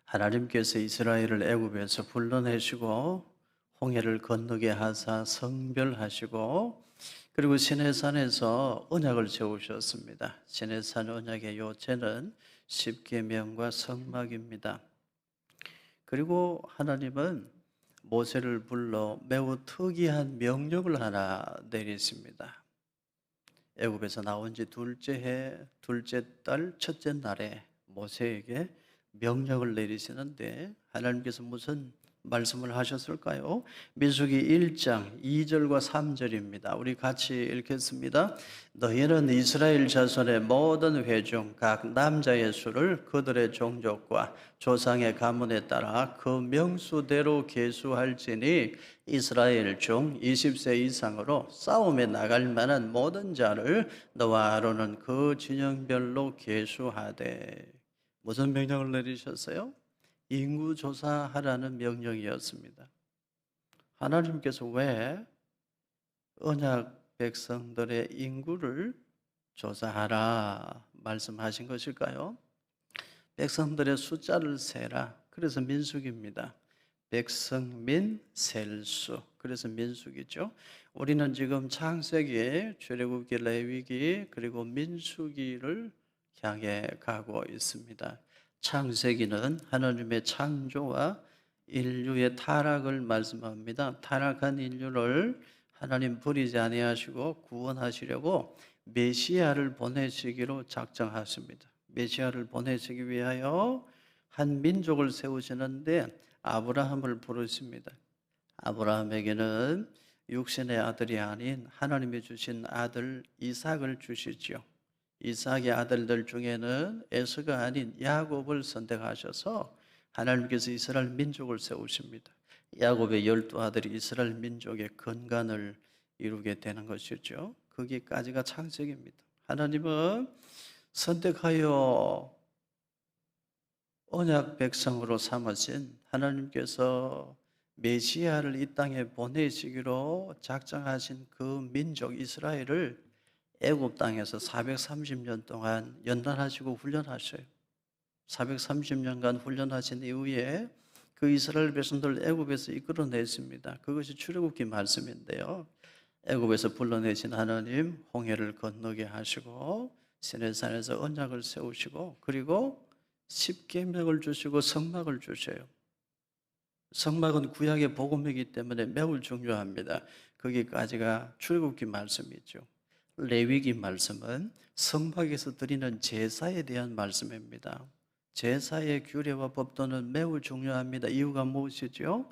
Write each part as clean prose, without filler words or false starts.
하나님께서 이스라엘을 애굽에서 불러내시고 홍해를 건너게 하사 성별하시고 그리고 시내산에서 언약을 세우셨습니다. 시내산 언약의 요체는 십계명과 성막입니다. 그리고 하나님은 모세를 불러 매우 특이한 명령을 하나 내리십니다. 애굽에서 나온 지 둘째 해, 둘째 달, 첫째 날에 모세에게 명령을 내리시는데 하나님께서 무슨 말씀을 하셨을까요? 민수기 1장 2절과 3절입니다. 우리 같이 읽겠습니다. 너희는 이스라엘 자손의 모든 회중 각 남자의 수를 그들의 종족과 조상의 가문에 따라 그 명수대로 계수할지니 이스라엘 중 20세 이상으로 싸움에 나갈 만한 모든 자를 너와 아론은 그 진영별로 계수하되. 무슨 명령을 내리셨어요? 인구 조사하라는 명령이었습니다. 하나님께서 왜 언약 백성들의 인구를 조사하라 말씀하신 것일까요? 백성들의 숫자를 세라. 그래서 민수기입니다. 백성민 셀수. 그래서 민수기죠. 우리는 지금 창세기, 출애굽기, 레위기 그리고 민수기를 향해 가고 있습니다. 창세기는 하나님의 창조와 인류의 타락을 말씀합니다. 타락한 인류를 하나님 버리지 아니하시고 구원하시려고 메시아를 보내시기로 작정하십니다. 메시아를 보내시기 위하여 한 민족을 세우시는데 아브라함을 부르십니다. 아브라함에게는 육신의 아들이 아닌 하나님이 주신 아들 이삭을 주시죠. 이삭의 아들들 중에는 에서가 아닌 야곱을 선택하셔서 하나님께서 이스라엘 민족을 세우십니다. 야곱의 12아들이 이스라엘 민족의 근간을 이루게 되는 것이죠. 거기까지가 창세기입니다. 하나님은 선택하여 언약 백성으로 삼으신 하나님께서 메시아를 이 땅에 보내시기로 작정하신 그 민족 이스라엘을 애굽 땅에서 430년 동안 연단하시고 훈련하셔요. 430년간 훈련하신 이후에 그 이스라엘 백성들 애굽에서 이끌어냈습니다. 그것이 출애굽기 말씀인데요. 애굽에서 불러내신 하나님 홍해를 건너게 하시고 시내산에서 언약을 세우시고 그리고 십계명을 주시고 성막을 주셔요. 성막은 구약의 복음이기 때문에 매우 중요합니다. 거기까지가 출애굽기 말씀이죠. 레위기 말씀은 성막에서 드리는 제사에 대한 말씀입니다. 제사의 규례와 법도는 매우 중요합니다. 이유가 무엇이죠?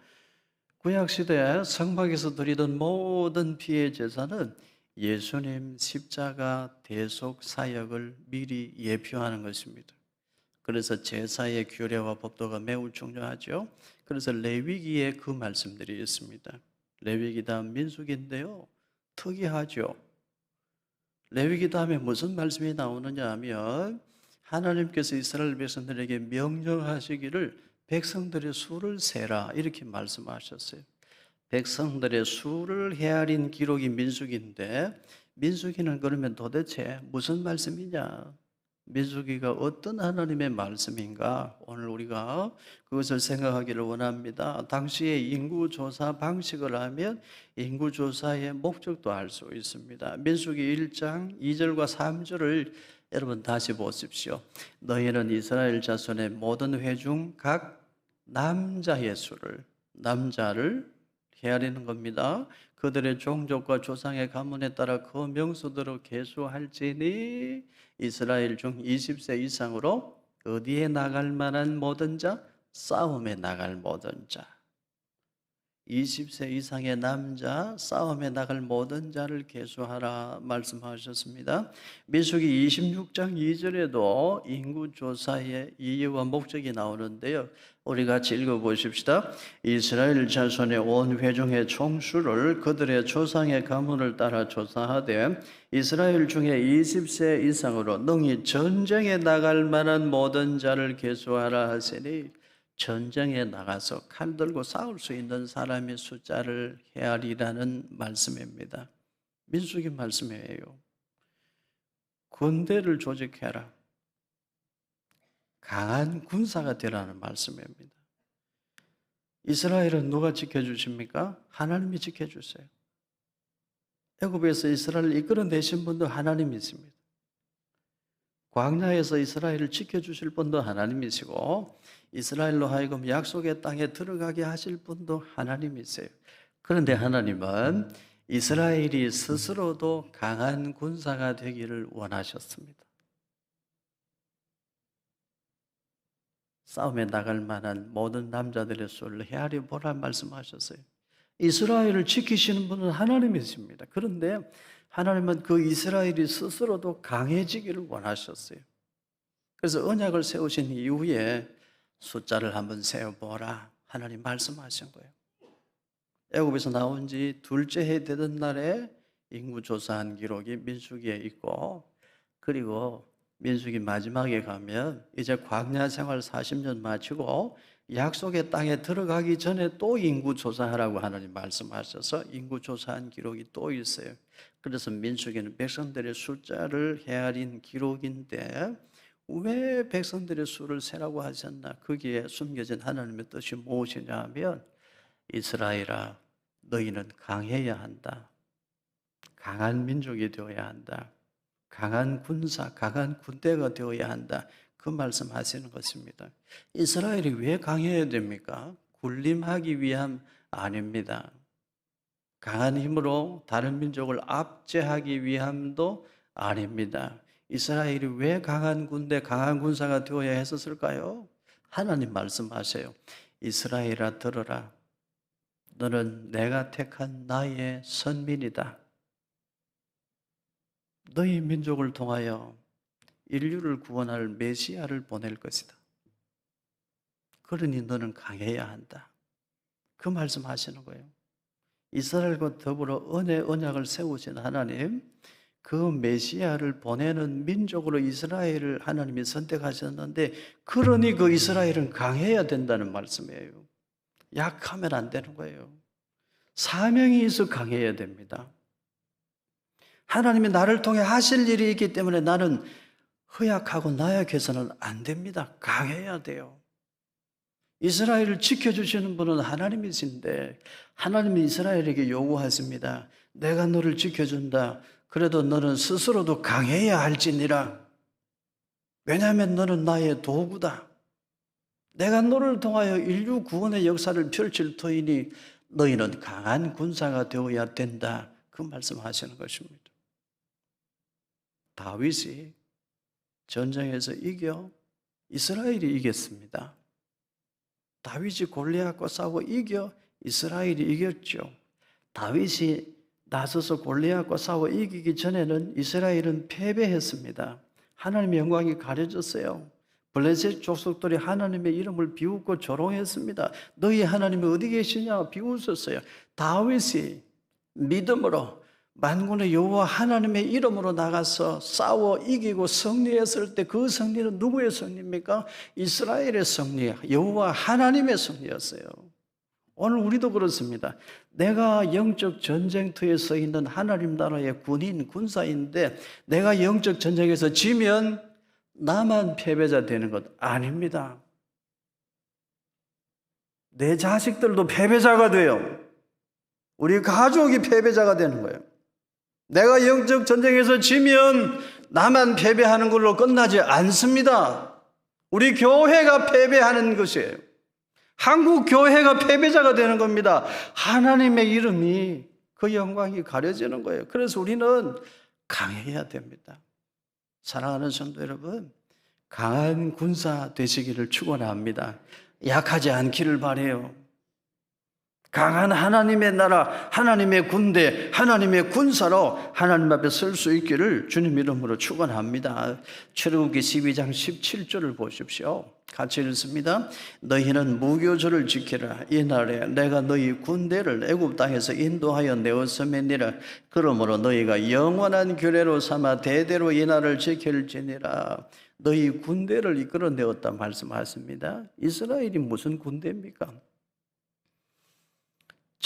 구약시대에 성막에서 드리던 모든 피의 제사는 예수님 십자가 대속 사역을 미리 예표하는 것입니다. 그래서 제사의 규례와 법도가 매우 중요하죠. 그래서 레위기에 그 말씀들이 있습니다. 레위기 다음 민수기인데요. 특이하죠. 레위기 다음에 무슨 말씀이 나오느냐 하면 하나님께서 이스라엘 백성들에게 명령하시기를 백성들의 수를 세라 이렇게 말씀하셨어요. 백성들의 수를 헤아린 기록이 민수기인데 민수기는 그러면 도대체 무슨 말씀이냐? 민수기가 어떤 하나님의 말씀인가? 오늘 우리가 그것을 생각하기를 원합니다. 당시의 인구조사 방식을 하면 인구조사의 목적도 알 수 있습니다. 민수기 1장 2절과 3절을 여러분 다시 보십시오. 너희는 이스라엘 자손의 모든 회중 각 남자의 수를, 남자를 헤아리는 겁니다. 그들의 종족과 조상의 가문에 따라 그 명수대로 계수할지니 이스라엘 중 20세 이상으로 어디에 나갈 만한 모든 자? 싸움에 나갈 모든 자. 20세 이상의 남자, 싸움에 나갈 모든 자를 계수하라 말씀하셨습니다. 민수기 26장 2절에도 인구조사의 이유와 목적이 나오는데요. 우리 같이 읽어보십시다. 이스라엘 자손의 온 회중의 총수를 그들의 조상의 가문을 따라 조사하되 이스라엘 중에 20세 이상으로 능히 전쟁에 나갈 만한 모든 자를 계수하라 하시니 전쟁에 나가서 칼 들고 싸울 수 있는 사람의 숫자를 헤아리라는 말씀입니다. 민수기 말씀이에요. 군대를 조직해라. 강한 군사가 되라는 말씀입니다. 이스라엘은 누가 지켜주십니까? 하나님이 지켜주세요. 애굽에서 이스라엘을 이끌어내신 분도 하나님이십니다. 광야에서 이스라엘을 지켜주실 분도 하나님이시고 이스라엘로 하여금 약속의 땅에 들어가게 하실 분도 하나님이세요. 그런데 하나님은 이스라엘이 스스로도 강한 군사가 되기를 원하셨습니다. 싸움에 나갈 만한 모든 남자들의 수를 헤아려 보라 말씀하셨어요. 이스라엘을 지키시는 분은 하나님이십니다. 그런데 하나님은 그 이스라엘이 스스로도 강해지기를 원하셨어요. 그래서 언약을 세우신 이후에 숫자를 한번 세어보라 하나님 말씀하신 거예요. 애굽에서 나온 지 둘째 해 되던 날에 인구 조사한 기록이 민수기에 있고, 그리고 민수기 마지막에 가면 이제 광야 생활 40년 마치고 약속의 땅에 들어가기 전에 또 인구 조사하라고 하나님 말씀하셔서 인구 조사한 기록이 또 있어요. 그래서 민수기는 백성들의 숫자를 헤아린 기록인데 왜 백성들의 수를 세라고 하셨나? 거기에 숨겨진 하나님의 뜻이 무엇이냐 하면, 이스라엘아, 너희는 강해야 한다. 강한 민족이 되어야 한다. 강한 군사, 강한 군대가 되어야 한다. 그 말씀하시는 것입니다. 이스라엘이 왜 강해야 됩니까? 군림하기 위함 아닙니다. 강한 힘으로 다른 민족을 압제하기 위함도 아닙니다. 이스라엘이 왜 강한 군대, 강한 군사가 되어야 했었을까요? 하나님 말씀하세요. 이스라엘아 들어라. 너는 내가 택한 나의 선민이다. 너희 민족을 통하여 인류를 구원할 메시아를 보낼 것이다. 그러니 너는 강해야 한다. 그 말씀하시는 거예요. 이스라엘과 더불어 언약을 세우신 하나님, 그 메시아를 보내는 민족으로 이스라엘을 하나님이 선택하셨는데, 그러니 그 이스라엘은 강해야 된다는 말씀이에요. 약하면 안 되는 거예요. 사명이 있어 강해야 됩니다. 하나님이 나를 통해 하실 일이 있기 때문에 나는 허약하고 나약해서는 안 됩니다. 강해야 돼요. 이스라엘을 지켜주시는 분은 하나님이신데 하나님이 이스라엘에게 요구하십니다. 내가 너를 지켜준다. 그래도 너는 스스로도 강해야 할지니라. 왜냐하면 너는 나의 도구다. 내가 너를 통하여 인류 구원의 역사를 펼칠 터이니 너희는 강한 군사가 되어야 된다. 그 말씀하시는 것입니다. 다윗이 전쟁에서 이겨 이스라엘이 이겼습니다. 다윗이 골리앗과 싸워 이겨 이스라엘이 이겼죠. 다윗이 나서서 골리앗과 싸워 이기기 전에는 이스라엘은 패배했습니다. 하나님의 영광이 가려졌어요. 블레셋 족속들이 하나님의 이름을 비웃고 조롱했습니다. 너희 하나님이 어디 계시냐 비웃었어요. 다윗이 믿음으로 만군의 여호와 하나님의 이름으로 나가서 싸워 이기고 승리했을 때 그 승리는 누구의 승리입니까? 이스라엘의 승리, 여호와 하나님의 승리였어요. 오늘 우리도 그렇습니다. 내가 영적 전쟁터에 서 있는 하나님 나라의 군인, 군사인데 내가 영적 전쟁에서 지면 나만 패배자 되는 것 아닙니다. 내 자식들도 패배자가 돼요. 우리 가족이 패배자가 되는 거예요. 내가 영적 전쟁에서 지면 나만 패배하는 걸로 끝나지 않습니다. 우리 교회가 패배하는 것이에요. 한국 교회가 패배자가 되는 겁니다. 하나님의 이름이, 그 영광이 가려지는 거예요. 그래서 우리는 강해야 됩니다. 사랑하는 성도 여러분, 강한 군사 되시기를 축원합니다. 약하지 않기를 바라요. 강한 하나님의 나라, 하나님의 군대, 하나님의 군사로 하나님 앞에 설 수 있기를 주님 이름으로 축원합니다. 출애굽기 12장 17절을 보십시오. 같이 읽습니다. 너희는 무교절을 지키라. 이날에 내가 너희 군대를 애굽 땅에서 인도하여 내었음이니라. 그러므로 너희가 영원한 규례로 삼아 대대로 이날을 지킬지니라. 너희 군대를 이끌어내었다 말씀하십니다. 이스라엘이 무슨 군대입니까?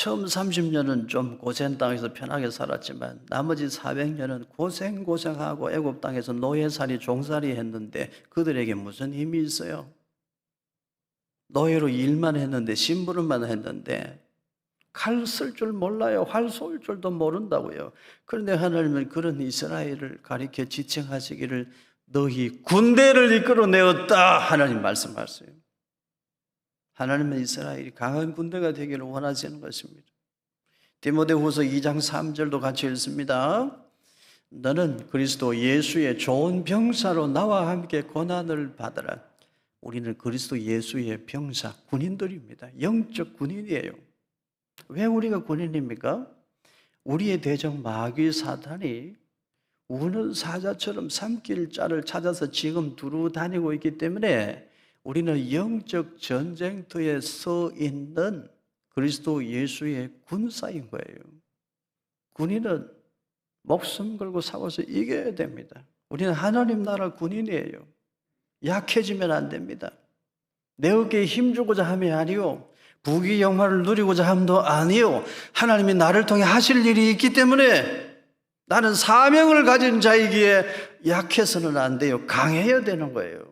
처음 30년은 좀 고센 땅에서 편하게 살았지만 나머지 400년은 고생하고 애굽 땅에서 노예살이 종살이 했는데 그들에게 무슨 힘이 있어요? 노예로 일만 했는데 심부름만 했는데 칼 쓸 줄 몰라요. 활 쏠 줄도 모른다고요. 그런데 하나님은 그런 이스라엘을 가리켜 지칭하시기를 너희 군대를 이끌어내었다 하나님 말씀하세요. 하나님은 이스라엘이 강한 군대가 되기를 원하시는 것입니다. 디모데후서 2장 3절도 같이 읽습니다. 너는 그리스도 예수의 좋은 병사로 나와 함께 고난을 받으라. 우리는 그리스도 예수의 병사, 군인들입니다. 영적 군인이에요. 왜 우리가 군인입니까? 우리의 대적 마귀 사탄이 우는 사자처럼 삼킬 자를 찾아서 지금 두루 다니고 있기 때문에 우리는 영적 전쟁터에 서 있는 그리스도 예수의 군사인 거예요. 군인은 목숨 걸고 싸워서 이겨야 됩니다. 우리는 하나님 나라 군인이에요. 약해지면 안 됩니다. 내 어깨에 힘주고자 함이 아니요, 부귀 영화를 누리고자 함도 아니요, 하나님이 나를 통해 하실 일이 있기 때문에 나는 사명을 가진 자이기에 약해서는 안 돼요. 강해야 되는 거예요.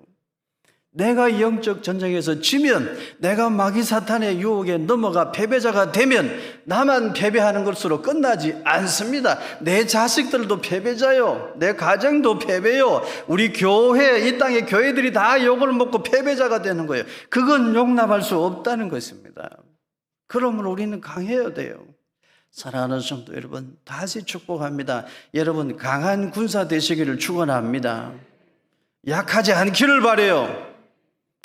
내가 영적 전쟁에서 지면, 내가 마귀 사탄의 유혹에 넘어가 패배자가 되면 나만 패배하는 것으로 끝나지 않습니다. 내 자식들도 패배자요, 내 가정도 패배요, 우리 교회, 이 땅의 교회들이 다 욕을 먹고 패배자가 되는 거예요. 그건 용납할 수 없다는 것입니다. 그러므로 우리는 강해야 돼요. 사랑하는 성도 여러분, 다시 축복합니다. 여러분 강한 군사 되시기를 축원합니다. 약하지 않기를 바라요.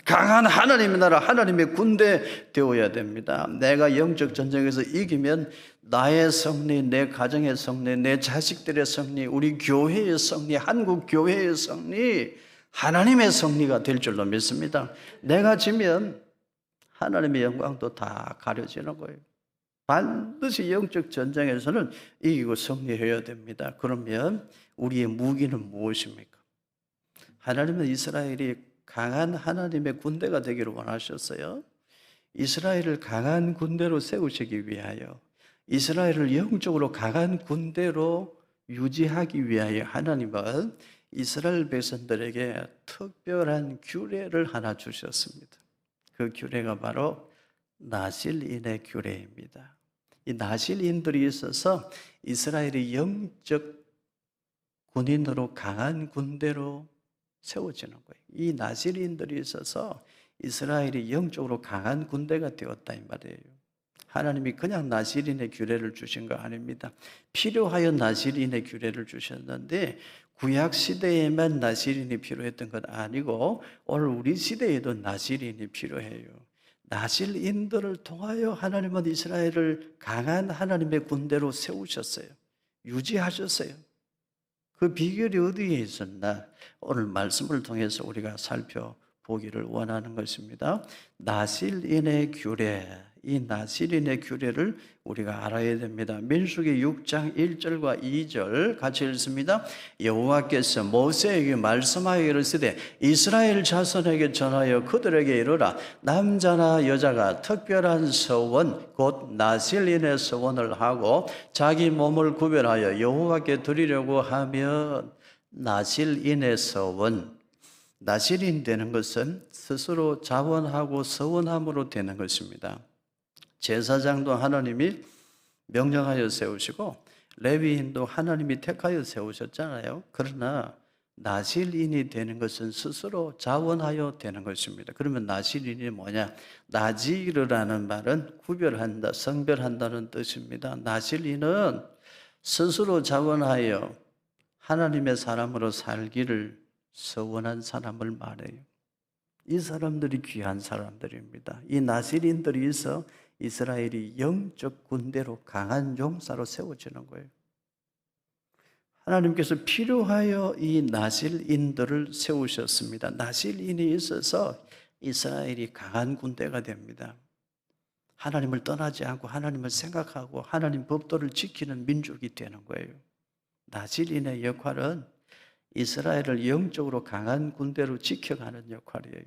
강한 하나님의 나라, 하나님의 군대 되어야 됩니다. 내가 영적 전쟁에서 이기면 나의 승리, 내 가정의 승리, 내 자식들의 승리, 우리 교회의 승리, 한국 교회의 승리, 하나님의 승리가 될 줄로 믿습니다. 내가 지면 하나님의 영광도 다 가려지는 거예요. 반드시 영적 전쟁에서는 이기고 승리해야 됩니다. 그러면 우리의 무기는 무엇입니까? 하나님은 이스라엘이 강한 하나님의 군대가 되기를 원하셨어요. 이스라엘을 강한 군대로 세우시기 위하여, 이스라엘을 영적으로 강한 군대로 유지하기 위하여 하나님은 이스라엘 백성들에게 특별한 규례를 하나 주셨습니다. 그 규례가 바로 나실인의 규례입니다. 이 나실인들이 있어서 이스라엘이 영적 군인으로 강한 군대로 세워지는 거예요. 이 나실인들이 있어서 이스라엘이 영적으로 강한 군대가 되었다 이 말이에요. 하나님이 그냥 나실인의 규례를 주신 거 아닙니다. 필요하여 나실인의 규례를 주셨는데 구약 시대에만 나실인이 필요했던 건 아니고 오늘 우리 시대에도 나실인이 필요해요. 나실인들을 통하여 하나님은 이스라엘을 강한 하나님의 군대로 세우셨어요. 유지하셨어요. 그 비결이 어디에 있었나? 오늘 말씀을 통해서 우리가 살펴보기를 원하는 것입니다. 나실인의 규례, 이 나실인의 규례를 우리가 알아야 됩니다. 민수기 6장 1절과 2절 같이 읽습니다. 여호와께서 모세에게 말씀하여 이르시되 이스라엘 자손에게 전하여 그들에게 이르라. 남자나 여자가 특별한 서원 곧 나실인의 서원을 하고 자기 몸을 구별하여 여호와께 드리려고 하면 나실인의 서원, 나실인 되는 것은 스스로 자원하고 서원함으로 되는 것입니다. 제사장도 하나님이 명령하여 세우시고 레위인도 하나님이 택하여 세우셨잖아요. 그러나 나실인이 되는 것은 스스로 자원하여 되는 것입니다. 그러면 나실인이 뭐냐? 나지르라는 말은 구별한다, 성별한다는 뜻입니다. 나실인은 스스로 자원하여 하나님의 사람으로 살기를 서원한 사람을 말해요. 이 사람들이 귀한 사람들입니다. 이 나실인들이 있어 이스라엘이 영적 군대로 강한 용사로 세워지는 거예요. 하나님께서 필요하여 이 나실인들을 세우셨습니다. 나실인이 있어서 이스라엘이 강한 군대가 됩니다. 하나님을 떠나지 않고 하나님을 생각하고 하나님 법도를 지키는 민족이 되는 거예요. 나실인의 역할은 이스라엘을 영적으로 강한 군대로 지켜가는 역할이에요.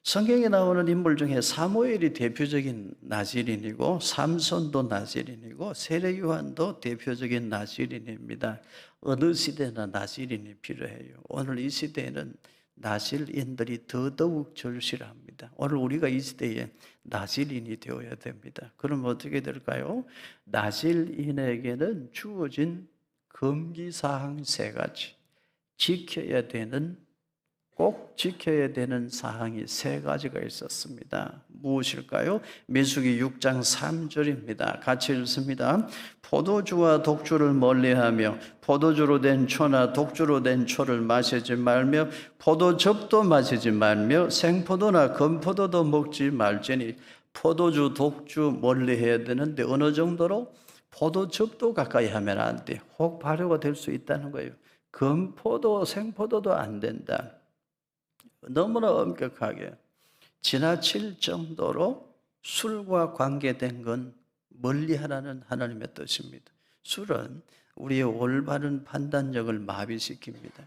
성경에 나오는 인물 중에 사무엘이 대표적인 나실인이고 삼손도 나실인이고 세례요한도 대표적인 나실인입니다. 어느 시대나 나실인이 필요해요. 오늘 이 시대에는 나실인들이 더더욱 절실합니다. 오늘 우리가 이 시대에 나실인이 되어야 됩니다. 그럼 어떻게 될까요? 나실인에게는 주어진 금기사항 3가지, 꼭 지켜야 되는 사항이 3가지가 있었습니다. 무엇일까요? 민수기 6장 3절입니다. 같이 읽습니다. 포도주와 독주를 멀리하며 포도주로 된 초나 독주로 된 초를 마시지 말며 포도즙도 마시지 말며 생포도나 건포도도 먹지 말지니. 포도주, 독주 멀리해야 되는데 어느 정도로? 포도즙도 가까이 하면 안 돼. 혹 발효가 될 수 있다는 거예요. 건포도, 생포도도 안 된다. 너무나 엄격하게 지나칠 정도로 술과 관계된 건 멀리하라는 하나님의 뜻입니다. 술은 우리의 올바른 판단력을 마비시킵니다.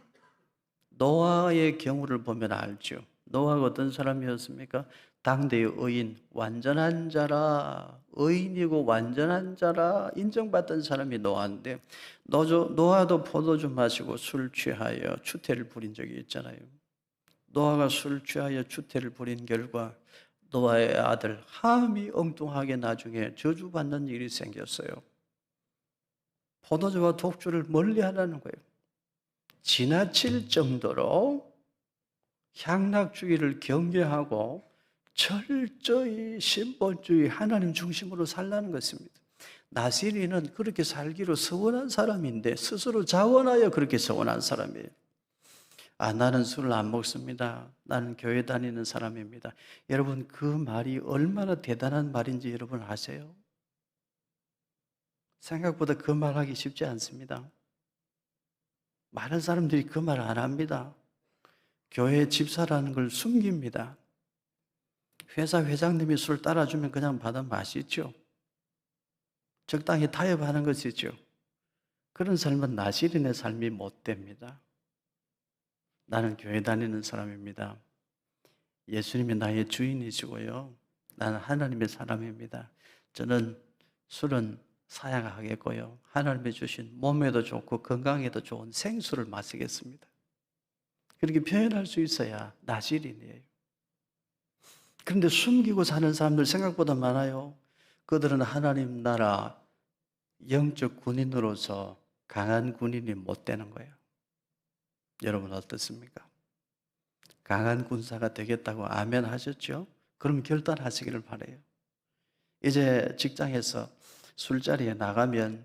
노아의 경우를 보면 알죠. 노아가 어떤 사람이었습니까? 당대의 의인, 완전한 자라, 의인이고 완전한 자라 인정받던 사람이 노아인데, 노아도 포도주 마시고 술 취하여 추태를 부린 적이 있잖아요. 노아가 술 취하여 추태를 부린 결과 노아의 아들 함이 엉뚱하게 나중에 저주받는 일이 생겼어요. 포도주와 독주를 멀리하라는 거예요. 지나칠 정도로 향락주의를 경계하고 철저히 신본주의 하나님 중심으로 살라는 것입니다. 나실인은 그렇게 살기로 서원한 사람인데 스스로 자원하여 그렇게 서원한 사람이에요. 나는 술을 안 먹습니다. 나는 교회 다니는 사람입니다. 여러분, 그 말이 얼마나 대단한 말인지 여러분 아세요? 생각보다 그 말하기 쉽지 않습니다. 많은 사람들이 그 말 안 합니다. 교회 집사라는 걸 숨깁니다. 회사 회장님이 술 따라주면 그냥 받아 마시죠. 적당히 타협하는 것이죠. 그런 삶은 나실인의 삶이 못 됩니다. 나는 교회 다니는 사람입니다. 예수님이 나의 주인이시고요. 나는 하나님의 사람입니다. 저는 술은 사양하겠고요. 하나님이 주신 몸에도 좋고 건강에도 좋은 생수를 마시겠습니다. 그렇게 표현할 수 있어야 나실인이에요. 그런데 숨기고 사는 사람들 생각보다 많아요. 그들은 하나님 나라 영적 군인으로서 강한 군인이 못 되는 거예요. 여러분 어떻습니까? 강한 군사가 되겠다고 아멘 하셨죠? 그럼 결단하시기를 바라요. 이제 직장에서 술자리에 나가면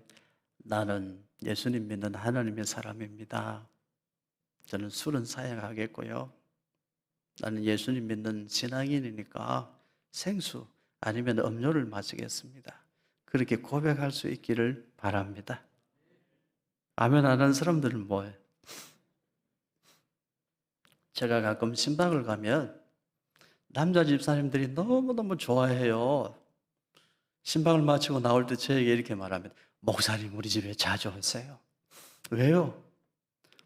나는 예수님 믿는 하나님의 사람입니다. 저는 술은 사양하겠고요. 나는 예수님 믿는 신앙인이니까 생수 아니면 음료를 마시겠습니다. 그렇게 고백할 수 있기를 바랍니다. 아멘 안 하는 사람들은 뭐예요? 제가 가끔 신방을 가면 남자 집사님들이 너무너무 좋아해요. 신방을 마치고 나올 때 저에게 이렇게 말합니다. 목사님 우리 집에 자주 오세요. 왜요?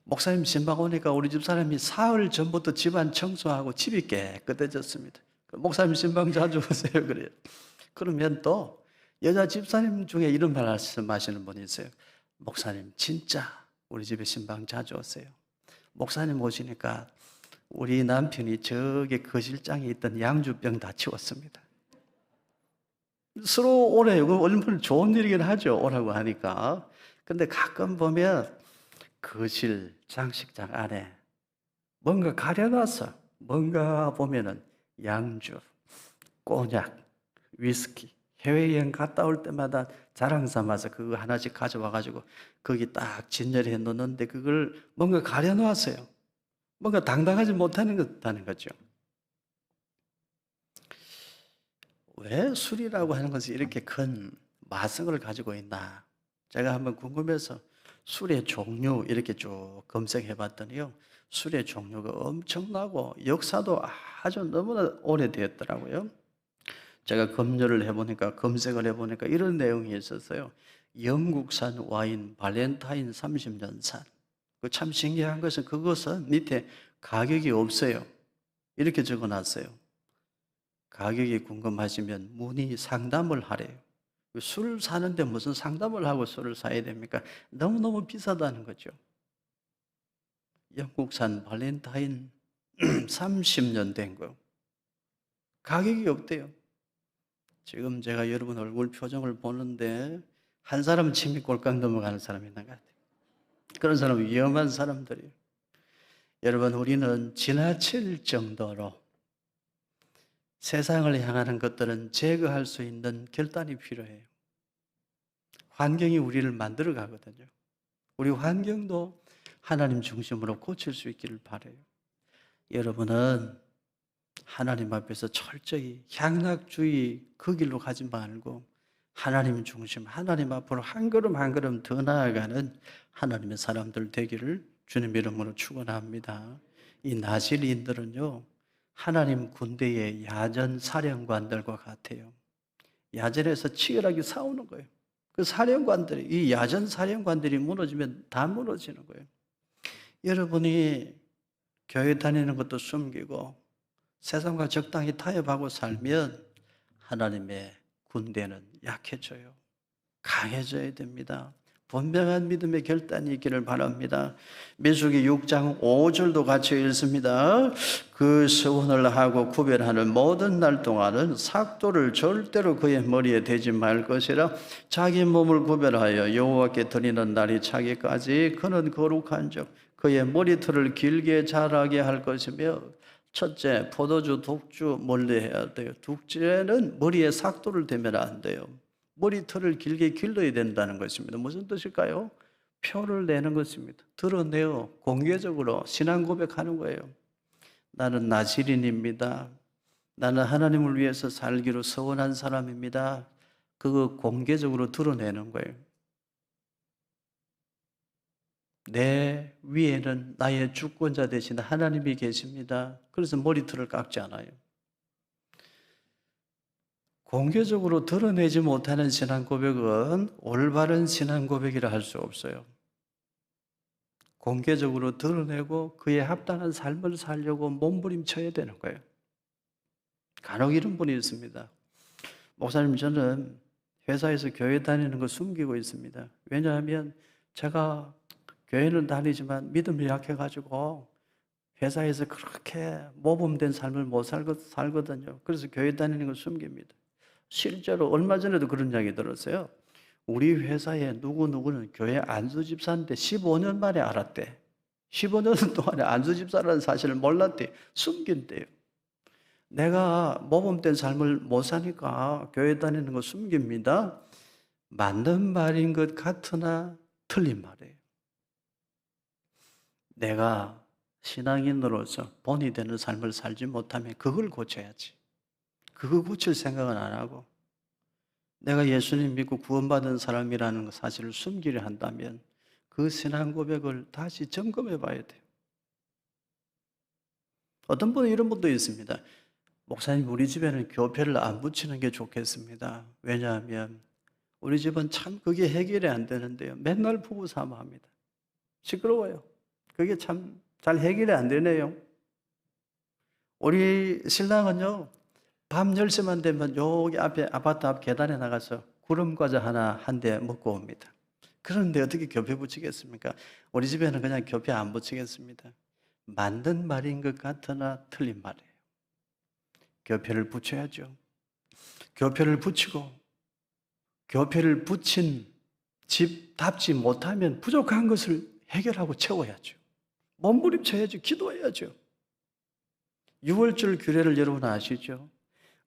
목사님 신방 오니까 우리 집사람이 사흘 전부터 집안 청소하고 집이 깨끗해졌습니다. 목사님 신방 자주 오세요 그래요. 그러면 또 여자 집사님 중에 이런 말씀하시는 분이 있어요. 목사님 진짜 우리 집에 신방 자주 오세요. 목사님 오시니까 우리 남편이 저기 거실장에 있던 양주병 다 치웠습니다. 서로 오래요. 얼마나 좋은 일이긴 하죠. 오라고 하니까. 근데 가끔 보면 거실 장식장 안에 뭔가 가려놨어. 뭔가 보면은 양주, 꼬냑, 위스키. 해외여행 갔다 올 때마다 자랑 삼아서 그거 하나씩 가져와가지고 거기 딱 진열해 놓는데 그걸 뭔가 가려놨어요. 뭔가 당당하지 못하는 거죠. 왜 술이라고 하는 것이 이렇게 큰 마성을 가지고 있나? 제가 한번 궁금해서 술의 종류 이렇게 쭉 검색해 봤더니요. 술의 종류가 엄청나고 역사도 아주 너무나 오래되었더라고요. 제가 검색을 해보니까 이런 내용이 있었어요. 영국산 와인 발렌타인 30년산. 참 신기한 것은 그것은 밑에 가격이 없어요. 이렇게 적어놨어요. 가격이 궁금하시면 문의 상담을 하래요. 술 사는데 무슨 상담을 하고 술을 사야 됩니까? 너무너무 비싸다는 거죠. 영국산 발렌타인 30년 된 거. 가격이 없대요. 지금 제가 여러분 얼굴 표정을 보는데 한 사람은 침이 꼴깍 넘어가는 사람이 있는 것 같아요. 그런 사람은 위험한 사람들이에요. 여러분, 우리는 지나칠 정도로 세상을 향하는 것들은 제거할 수 있는 결단이 필요해요. 환경이 우리를 만들어 가거든요. 우리 환경도 하나님 중심으로 고칠 수 있기를 바라요. 여러분은 하나님 앞에서 철저히 향락주의 그 길로 가지 말고 하나님 중심, 하나님 앞으로 한 걸음 한 걸음 더 나아가는 하나님의 사람들 되기를 주님 이름으로 축원합니다. 이 나실인들은요, 하나님 군대의 야전 사령관들과 같아요. 야전에서 치열하게 싸우는 거예요. 그 사령관들이, 이 야전 사령관들이 무너지면 다 무너지는 거예요. 여러분이 교회 다니는 것도 숨기고 세상과 적당히 타협하고 살면 하나님의 군대는 약해져요. 강해져야 됩니다. 분명한 믿음의 결단이 있기를 바랍니다. 민수기 6장 5절도 같이 읽습니다. 그 서원을 하고 구별하는 모든 날 동안은 삭도를 절대로 그의 머리에 대지 말 것이라. 자기 몸을 구별하여 여호와께 드리는 날이 차기까지 그는 거룩한 적 그의 머리털을 길게 자라게 할 것이며, 첫째, 포도주, 독주 멀리해야 돼요. 둘째는 머리에 삭도를 대면 안 돼요. 머리털을 길게 길러야 된다는 것입니다. 무슨 뜻일까요? 표를 내는 것입니다. 드러내요. 공개적으로 신앙 고백하는 거예요. 나는 나시린입니다. 나는 하나님을 위해서 살기로 서원한 사람입니다. 그거 공개적으로 드러내는 거예요. 내 위에는 나의 주권자 되신 하나님이 계십니다. 그래서 머리털을 깎지 않아요. 공개적으로 드러내지 못하는 신앙 고백은 올바른 신앙 고백이라 할 수 없어요. 공개적으로 드러내고 그에 합당한 삶을 살려고 몸부림쳐야 되는 거예요. 간혹 이런 분이 있습니다. 목사님, 저는 회사에서 교회 다니는 거 숨기고 있습니다. 왜냐하면 제가 교회는 다니지만 믿음이 약해가지고 회사에서 그렇게 모범된 삶을 못 살거든요. 그래서 교회 다니는 걸 숨깁니다. 실제로 얼마 전에도 그런 이야기 들었어요. 우리 회사에 누구누구는 교회 안수 집사인데 15년 만에 알았대. 15년 동안에 안수 집사라는 사실을 몰랐대. 숨긴대요. 내가 모범된 삶을 못 사니까 교회 다니는 거 숨깁니다. 맞는 말인 것 같으나 틀린 말이에요. 내가 신앙인으로서 본이 되는 삶을 살지 못하면 그걸 고쳐야지. 그거 고칠 생각은 안 하고 내가 예수님 믿고 구원받은 사람이라는 사실을 숨기려 한다면 그 신앙 고백을 다시 점검해 봐야 돼요. 어떤 분은 이런 분도 있습니다. 목사님, 우리 집에는 교패를 안 붙이는 게 좋겠습니다. 왜냐하면 우리 집은 참 그게 해결이 안 되는데요. 맨날 부부싸움합니다. 시끄러워요. 그게 참 잘 해결이 안 되네요. 우리 신랑은요, 밤 10시만 되면 여기 앞에 아파트 앞 계단에 나가서 구름과자 하나 한 대 먹고 옵니다. 그런데 어떻게 교패 붙이겠습니까? 우리 집에는 그냥 교패 안 붙이겠습니다. 맞는 말인 것 같으나 틀린 말이에요. 교패를 붙여야죠. 교패를 붙이고 교패를 붙인 집답지 못하면 부족한 것을 해결하고 채워야죠. 몸부림쳐야죠. 기도해야죠. 유월절 규례를 여러분 아시죠?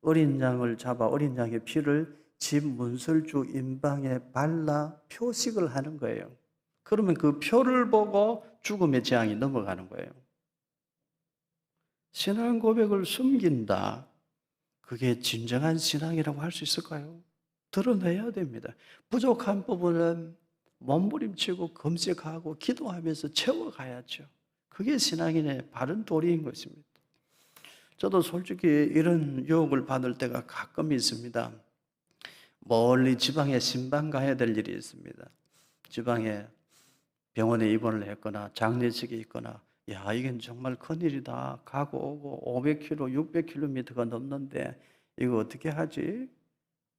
어린 양을 잡아 어린 양의 피를 집 문설주 임방에 발라 표식을 하는 거예요. 그러면 그 표를 보고 죽음의 재앙이 넘어가는 거예요. 신앙 고백을 숨긴다. 그게 진정한 신앙이라고 할 수 있을까요? 드러내야 됩니다. 부족한 부분은 몸부림치고 검색하고 기도하면서 채워가야죠. 그게 신앙인의 바른 도리인 것입니다. 저도 솔직히 이런 유혹을 받을 때가 가끔 있습니다. 멀리 지방에 신방 가야 될 일이 있습니다. 지방에 병원에 입원을 했거나 장례식이 있거나, 야, 이건 정말 큰일이다. 가고 오고 500km, 600km가 넘는데 이거 어떻게 하지?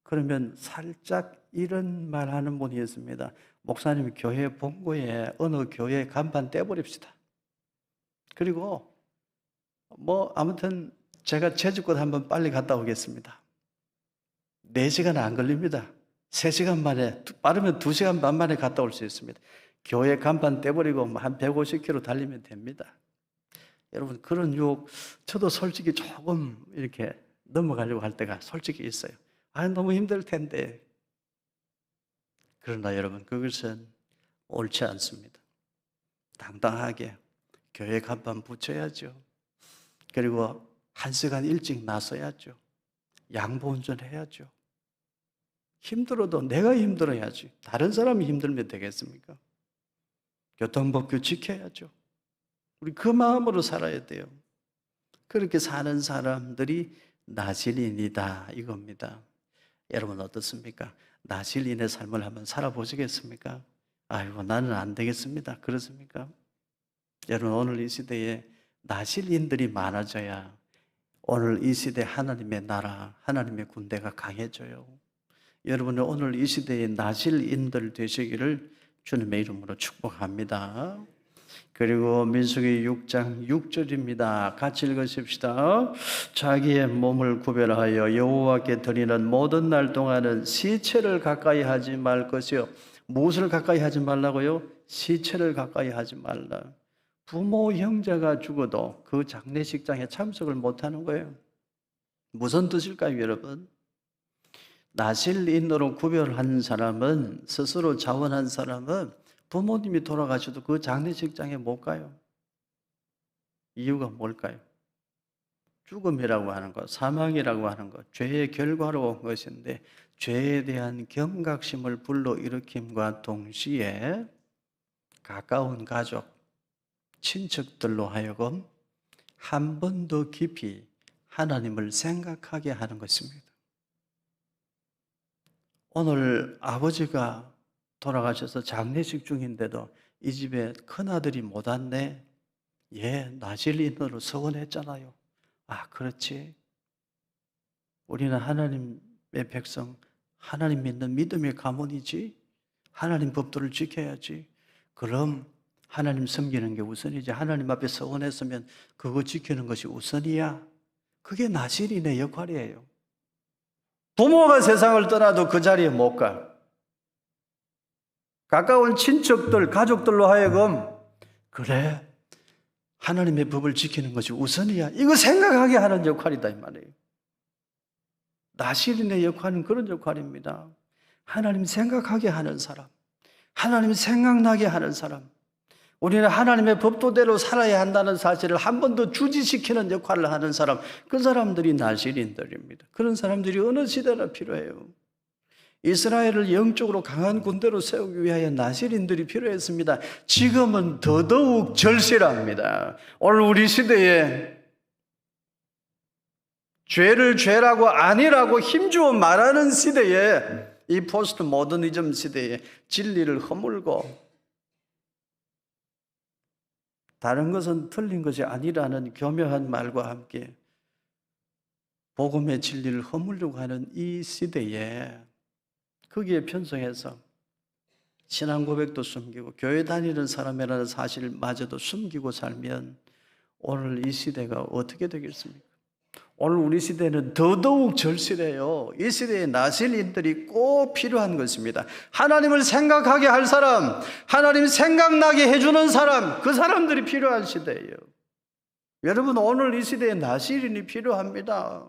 그러면 살짝 이런 말 하는 분이 있습니다. 목사님, 교회 본고에 어느 교회 간판 떼버립시다. 그리고 아무튼 제가 제주껏 한번 빨리 갔다 오겠습니다. 4시간 안 걸립니다. 3시간 만에, 빠르면 2시간 반 만에 갔다 올 수 있습니다. 교회 간판 떼버리고 한 150km 달리면 됩니다. 여러분, 그런 유혹, 저도 솔직히 조금 이렇게 넘어가려고 할 때가 솔직히 있어요. 너무 힘들 텐데. 그러나 여러분, 그것은 옳지 않습니다. 당당하게 교회 간판 붙여야죠. 그리고 1시간 일찍 나서야죠. 양보 운전해야죠. 힘들어도 내가 힘들어야지. 다른 사람이 힘들면 되겠습니까? 교통법규 지켜야죠. 우리 그 마음으로 살아야 돼요. 그렇게 사는 사람들이 나실인이다 이겁니다. 여러분 어떻습니까? 나실인의 삶을 한번 살아보시겠습니까? 아이고 나는 안 되겠습니다. 그렇습니까? 여러분 오늘 이 시대에 나실인들이 많아져야 오늘 이 시대 하나님의 나라, 하나님의 군대가 강해져요. 여러분은 오늘 이 시대의 나실인들 되시기를 주님의 이름으로 축복합니다. 그리고 민수기 6장 6절입니다. 같이 읽으십시다. 자기의 몸을 구별하여 여호와께 드리는 모든 날 동안은 시체를 가까이 하지 말 것이요. 무엇을 가까이 하지 말라고요? 시체를 가까이 하지 말라. 부모 형제가 죽어도 그 장례식장에 참석을 못하는 거예요. 무슨 뜻일까요, 여러분? 나실인으로 구별한 사람은, 스스로 자원한 사람은 부모님이 돌아가셔도 그 장례식장에 못 가요. 이유가 뭘까요? 죽음이라고 하는 것, 사망이라고 하는 것, 죄의 결과로 온 것인데 죄에 대한 경각심을 불러일으킴과 동시에 가까운 가족, 친척들로 하여금 한 번 더 깊이 하나님을 생각하게 하는 것입니다. 오늘 아버지가 돌아가셔서 장례식 중인데도 이 집에 큰아들이 못 왔네. 나실인으로 서원했잖아요. 그렇지. 우리는 하나님의 백성, 하나님 믿는 믿음의 가문이지. 하나님 법도를 지켜야지. 그럼 하나님 섬기는 게 우선이지. 하나님 앞에 서원했으면 그거 지키는 것이 우선이야. 그게 나실인의 역할이에요. 부모가 세상을 떠나도 그 자리에 못 가. 가까운 친척들, 가족들로 하여금 그래, 하나님의 법을 지키는 것이 우선이야. 이거 생각하게 하는 역할이다 이 말이에요. 나실인의 역할은 그런 역할입니다. 하나님 생각하게 하는 사람, 하나님 생각나게 하는 사람, 우리는 하나님의 법도대로 살아야 한다는 사실을 한 번 더 주지시키는 역할을 하는 사람, 그 사람들이 나실인들입니다. 그런 사람들이 어느 시대나 필요해요. 이스라엘을 영적으로 강한 군대로 세우기 위하여 나실인들이 필요했습니다. 지금은 더더욱 절실합니다. 오늘 우리 시대에 죄를 죄라고 아니라고 힘주어 말하는 시대에, 이 포스트 모더니즘 시대에 진리를 허물고 다른 것은 틀린 것이 아니라는 교묘한 말과 함께 복음의 진리를 허물려고 하는 이 시대에 거기에 편성해서 신앙 고백도 숨기고 교회 다니는 사람이라는 사실마저도 숨기고 살면 오늘 이 시대가 어떻게 되겠습니까? 오늘 우리 시대는 더더욱 절실해요. 이 시대에 나실인들이 꼭 필요한 것입니다. 하나님을 생각하게 할 사람, 하나님 생각나게 해주는 사람, 그 사람들이 필요한 시대예요. 여러분 오늘 이 시대에 나실인이 필요합니다.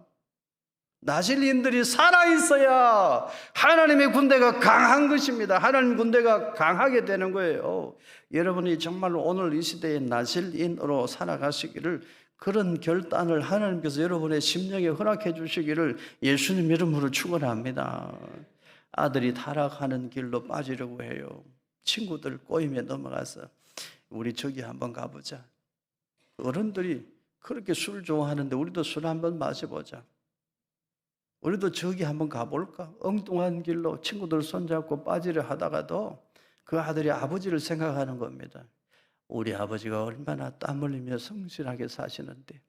나실인들이 살아있어야 하나님의 군대가 강한 것입니다. 하나님 군대가 강하게 되는 거예요. 여러분이 정말로 오늘 이 시대에 나실인으로 살아가시기를, 그런 결단을 하나님께서 여러분의 심령에 허락해 주시기를 예수님 이름으로 축원합니다. 아들이 타락하는 길로 빠지려고 해요. 친구들 꼬임에 넘어가서 우리 저기 한번 가보자. 어른들이 그렇게 술 좋아하는데 우리도 술 한번 마셔보자. 우리도 저기 한번 가볼까? 엉뚱한 길로 친구들 손잡고 빠지려 하다가도 그 아들이 아버지를 생각하는 겁니다. 우리 아버지가 얼마나 땀 흘리며 성실하게 사시는데,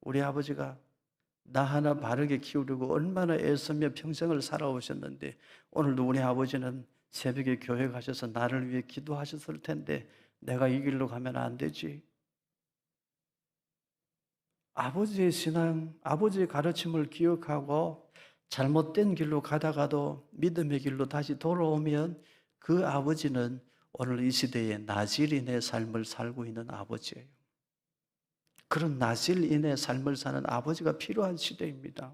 우리 아버지가 나 하나 바르게 키우려고 얼마나 애쓰며 평생을 살아오셨는데 오늘도 우리 아버지는 새벽에 교회 가셔서 나를 위해 기도하셨을 텐데 내가 이 길로 가면 안 되지. 아버지의 신앙, 아버지의 가르침을 기억하고 잘못된 길로 가다가도 믿음의 길로 다시 돌아오면 그 아버지는 오늘 이 시대에 나실인의 삶을 살고 있는 아버지예요. 그런 나실인의 삶을 사는 아버지가 필요한 시대입니다.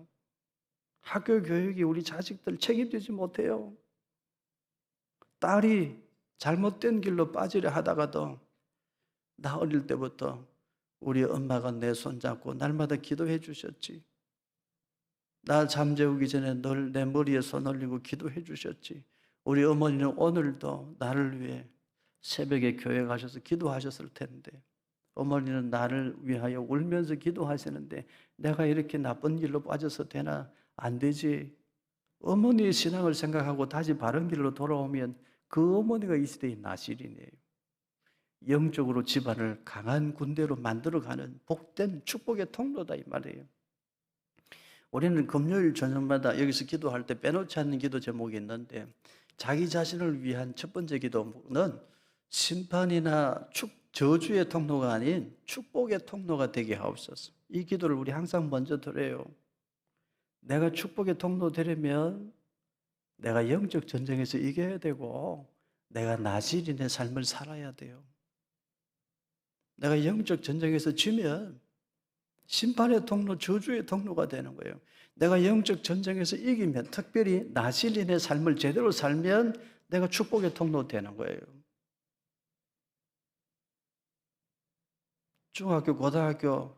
학교 교육이 우리 자식들 책임지지 못해요. 딸이 잘못된 길로 빠지려 하다가도 나 어릴 때부터 우리 엄마가 내 손잡고 날마다 기도해 주셨지. 나 잠재우기 전에 늘 내 머리에 손 올리고 기도해 주셨지. 우리 어머니는 오늘도 나를 위해 새벽에 교회 가셔서 기도하셨을 텐데 어머니는 나를 위하여 울면서 기도하시는데 내가 이렇게 나쁜 길로 빠져서 되나? 안 되지. 어머니의 신앙을 생각하고 다시 바른 길로 돌아오면 그 어머니가 이 시대의 나실이네요. 영적으로 집안을 강한 군대로 만들어가는 복된 축복의 통로다 이 말이에요. 우리는 금요일 저녁마다 여기서 기도할 때 빼놓지 않는 기도 제목이 있는데 자기 자신을 위한 첫 번째 기도는 심판이나 저주의 통로가 아닌 축복의 통로가 되게 하옵소서. 이 기도를 우리 항상 먼저 드려요. 내가 축복의 통로 되려면 내가 영적 전쟁에서 이겨야 되고 내가 나실인의 삶을 살아야 돼요. 내가 영적 전쟁에서 지면 심판의 통로, 저주의 통로가 되는 거예요. 내가 영적 전쟁에서 이기면, 특별히 나실인의 삶을 제대로 살면 내가 축복의 통로 되는 거예요. 중학교, 고등학교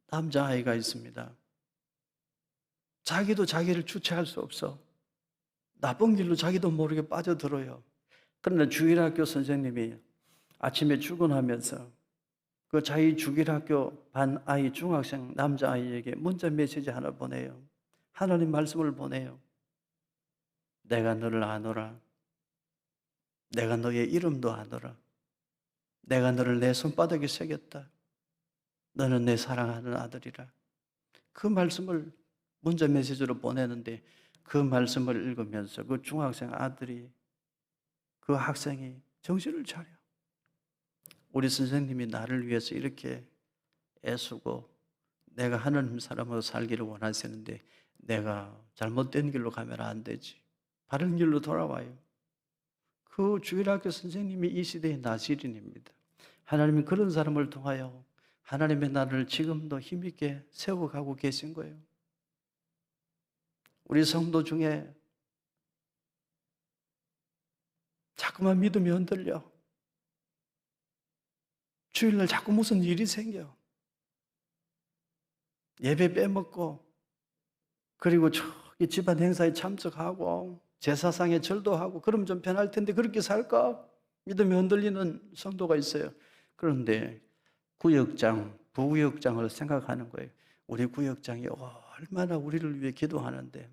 남자아이가 있습니다. 자기도 자기를 주체할 수 없어. 나쁜 길로 자기도 모르게 빠져들어요. 그런데 주일학교 선생님이 아침에 출근하면서 그 자기 주일학교 반 아이 중학생 남자아이에게 문자 메시지 하나 보내요. 하나님 말씀을 보내요. 내가 너를 아노라. 내가 너의 이름도 아노라. 내가 너를 내 손바닥에 새겼다. 너는 내 사랑하는 아들이라. 그 말씀을 문자 메시지로 보내는데 그 말씀을 읽으면서 그 중학생 아들이, 그 학생이 정신을 차려. 우리 선생님이 나를 위해서 이렇게 애쓰고 내가 하나님 사람으로 살기를 원하시는데 내가 잘못된 길로 가면 안 되지. 바른 길로 돌아와요. 그 주일학교 선생님이 이 시대의 나실인입니다. 하나님은 그런 사람을 통하여 하나님의 나라를 지금도 힘있게 세워가고 계신 거예요. 우리 성도 중에 자꾸만 믿음이 흔들려. 주일날 자꾸 무슨 일이 생겨. 예배 빼먹고, 그리고 저기 집안 행사에 참석하고, 제사상에 절도하고, 그럼 좀 편할 텐데 그렇게 살까? 믿음이 흔들리는 성도가 있어요. 그런데 구역장, 부구역장을 생각하는 거예요. 우리 구역장이 얼마나 우리를 위해 기도하는데,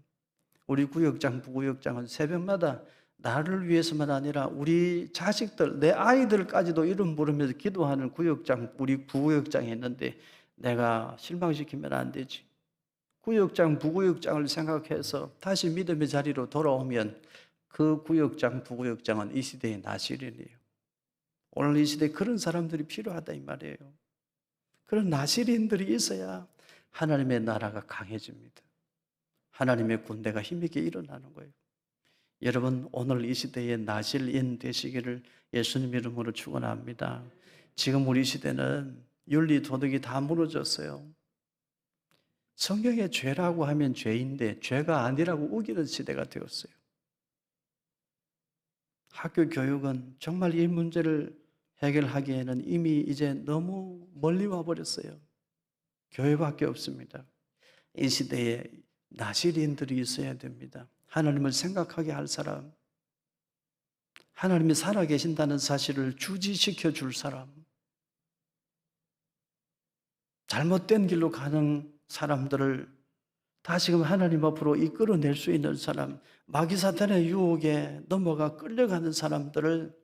우리 구역장, 부구역장은 새벽마다 나를 위해서만 아니라 우리 자식들, 내 아이들까지도 이름 부르면서 기도하는 구역장, 우리 부구역장이 있는데 내가 실망시키면 안 되지. 구역장, 부구역장을 생각해서 다시 믿음의 자리로 돌아오면 그 구역장, 부구역장은 이 시대의 나실인이에요. 오늘 이 시대에 그런 사람들이 필요하다 이 말이에요. 그런 나실인들이 있어야 하나님의 나라가 강해집니다. 하나님의 군대가 힘있게 일어나는 거예요. 여러분, 오늘 이 시대에 나실인 되시기를 예수님 이름으로 축원합니다. 지금 우리 시대는 윤리 도덕이 다 무너졌어요. 성경에 죄라고 하면 죄인데 죄가 아니라고 우기는 시대가 되었어요. 학교 교육은 정말 이 문제를 해결하기에는 이미 이제 너무 멀리 와버렸어요. 교회밖에 없습니다. 이 시대에 나실인들이 있어야 됩니다. 하나님을 생각하게 할 사람, 하나님이 살아계신다는 사실을 주지시켜 줄 사람, 잘못된 길로 가는 사람들을 다시금 하나님 앞으로 이끌어낼 수 있는 사람, 마귀 사탄의 유혹에 넘어가 끌려가는 사람들을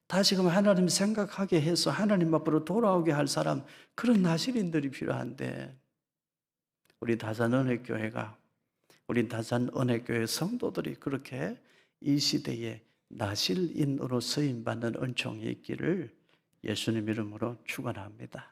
다시금 하나님 생각하게 해서 하나님 앞으로 돌아오게 할 사람, 그런 나실인들이 필요한데 우리 다산은혜교회가 우리 다산은혜교회 성도들이 그렇게 이 시대에 나실인으로 쓰임받는 은총이 있기를 예수님 이름으로 축원합니다.